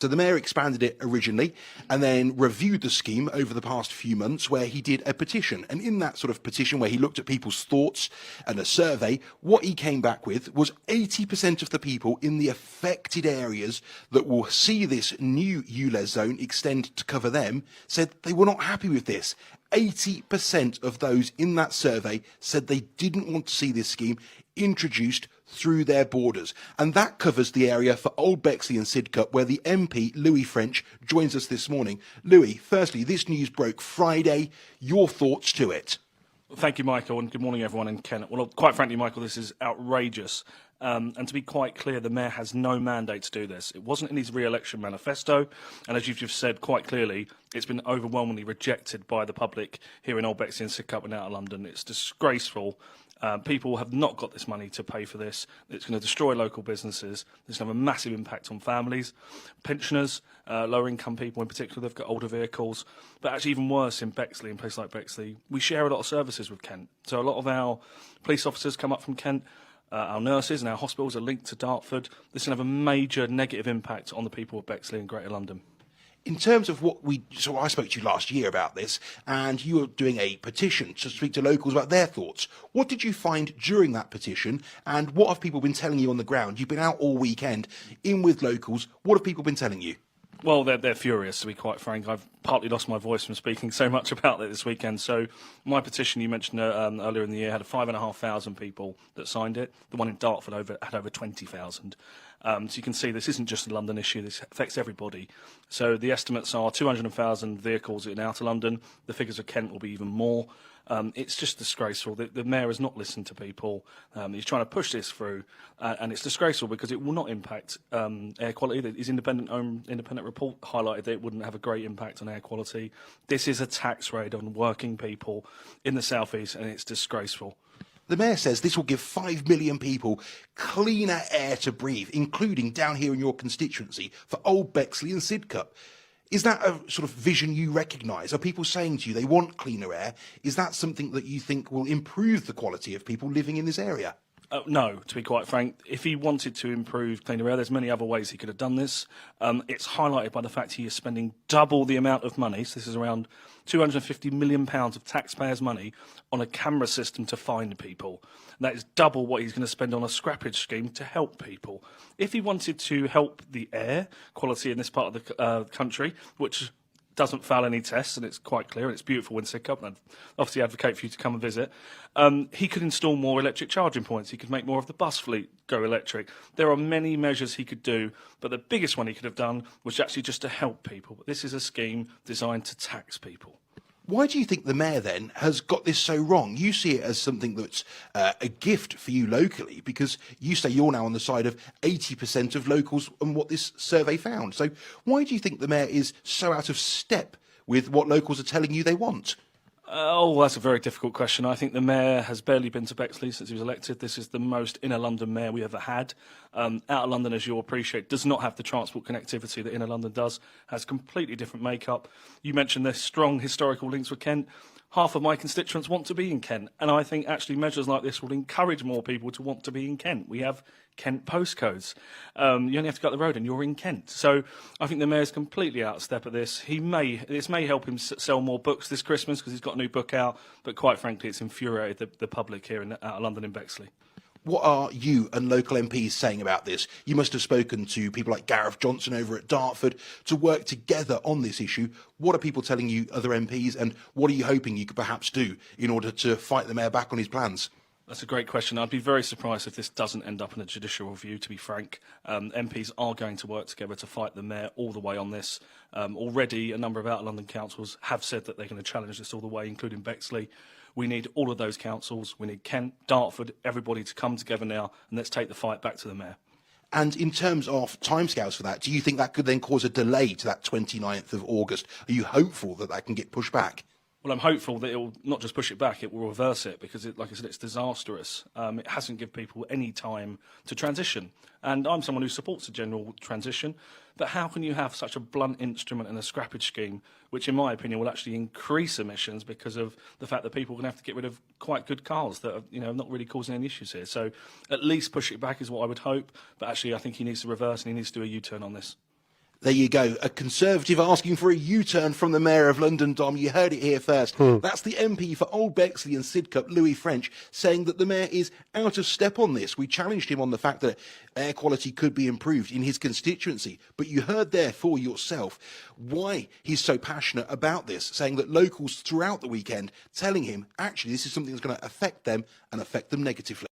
So the mayor expanded it originally and then reviewed the scheme over the past few months, where he did a petition. And in that sort of petition, where he looked at people's thoughts and a survey, what he came back with was 80% of the people in the affected areas that will see this new ULEZ zone extend to cover them said they were not happy with this. 80% of those in that survey said they didn't want to see this scheme introduced through their borders. And that covers the area for Old Bexley and Sidcup, where the MP, Louie French, joins us this morning. Louie, firstly, this news broke Friday. Your thoughts to it? Thank you, Michael, and good morning, everyone in Kent. Well, quite frankly, Michael, this is outrageous. And to be quite clear, the Mayor has no mandate to do this. It wasn't in his re-election manifesto, and as you've just said quite clearly, it's been overwhelmingly rejected by the public here in Old Bexley and Sidcup and out of London. It's disgraceful. People have not got this money to pay for this. It's going to destroy local businesses. It's going to have a massive impact on families, pensioners, lower income people in particular. They've got older vehicles. But actually even worse in Bexley, in places like Bexley, we share a lot of services with Kent. So a lot of our police officers come up from Kent. Our nurses and our hospitals are linked to Dartford. This is going to have a major negative impact on the people of Bexley and Greater London. In terms of so I spoke to you last year about this, and you were doing a petition to speak to locals about their thoughts. What did you find during that petition, and what have people been telling you on the ground? You've been out all weekend, in with locals. What have people been telling you? Well, they're furious, to be quite frank. I've partly lost my voice from speaking so much about it this weekend. So my petition, you mentioned earlier in the year, had 5,500 people that signed it. The one in Dartford had over 20,000. So you can see this isn't just a London issue, this affects everybody. So the estimates are 200,000 vehicles in outer London. The figures of Kent will be even more. It's just disgraceful. The Mayor has not listened to people. He's trying to push this through, and it's disgraceful because it will not impact air quality. His independent report highlighted that it wouldn't have a great impact on air quality. This is a tax raid on working people in the South East, and it's disgraceful. The Mayor says this will give 5 million people cleaner air to breathe, including down here in your constituency for Old Bexley and Sidcup. Is that a sort of vision you recognise? Are people saying to you they want cleaner air? Is that something that you think will improve the quality of people living in this area? No, to be quite frank. If he wanted to improve cleaner air, there's many other ways he could have done this. It's highlighted by the fact he is spending double the amount of money, so this is around £250 million of taxpayers' money, on a camera system to find people. That is double what he's going to spend on a scrappage scheme to help people. If he wanted to help the air quality in this part of the country, which doesn't fail any tests, and it's quite clear, and it's beautiful in Sidcup, and I'd obviously advocate for you to come and visit. He could install more electric charging points. He could make more of the bus fleet go electric. There are many measures he could do, but the biggest one he could have done was actually just to help people. But this is a scheme designed to tax people. Why do you think the Mayor then has got this so wrong? You see it as something that's a gift for you locally, because you say you're now on the side of 80% of locals and what this survey found. So why do you think the Mayor is so out of step with what locals are telling you they want? Oh, that's a very difficult question. I think the Mayor has barely been to Bexley since he was elected. This is the most inner London Mayor we ever had. Out of London, as you'll appreciate, does not have the transport connectivity that inner London does, has completely different makeup. You mentioned there's strong historical links with Kent. Half of my constituents want to be in Kent, and I think actually measures like this will encourage more people to want to be in Kent. We have Kent postcodes. You only have to go up the road and you're in Kent. So I think the Mayor's completely out of step at this. This may help him sell more books this Christmas because he's got a new book out, but quite frankly, it's infuriated the public here out of London and Bexley. What are you and local MPs saying about this? You must have spoken to people like Gareth Johnson over at Dartford to work together on this issue. What are people telling you, other MPs, and what are you hoping you could perhaps do in order to fight the Mayor back on his plans? That's a great question. I'd be very surprised if this doesn't end up in a judicial review, to be frank. MPs are going to work together to fight the Mayor all the way on this. Already, a number of out-of-London councils have said that they're going to challenge this all the way, including Bexley. We need all of those councils. We need Kent, Dartford, everybody to come together now, and let's take the fight back to the Mayor. And in terms of timescales for that, do you think that could then cause a delay to that 29th of August? Are you hopeful that that can get pushed back? Well, I'm hopeful that it will not just push it back, it will reverse it, because, like I said, it's disastrous. It hasn't given people any time to transition. And I'm someone who supports a general transition, but how can you have such a blunt instrument in a scrappage scheme, which, in my opinion, will actually increase emissions because of the fact that people are going to have to get rid of quite good cars that are, not really causing any issues here. So at least push it back is what I would hope, but actually I think he needs to reverse and he needs to do a U-turn on this. There you go. A Conservative asking for a U-turn from the Mayor of London, Dom. You heard it here first. That's the MP for Old Bexley and Sidcup, Louie French, saying that the Mayor is out of step on this. We challenged him on the fact that air quality could be improved in his constituency. But you heard there for yourself why he's so passionate about this, saying that locals throughout the weekend telling him, actually, this is something that's going to affect them and affect them negatively.